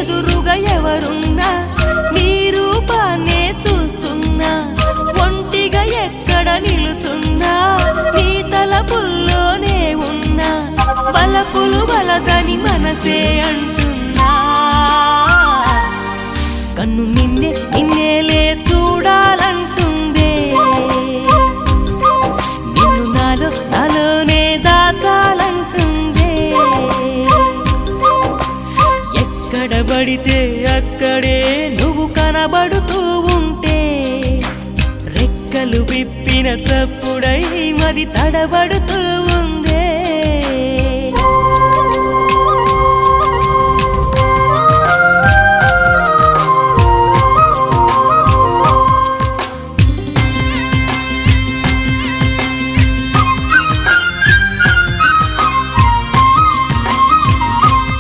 ఎదురుగా ఎవరున్నా నీ రూపాన్నే చూస్తున్నా ఒంటిగా ఎక్కడ నిలుతున్నా నీ తలపుల్లోనే ఉన్నా బలపులు బలదని మనసే అంటున్నా కన్ను నిన్నేలే చూడాలంటుందే నిన్ను నాలోనే దాచాలంటుందే ఎక్కడ పడితే అక్కడే నువ్వు కనబడుతూ ఉంటే రెక్కలు విప్పిన చప్పుడై మది తడబడుతూ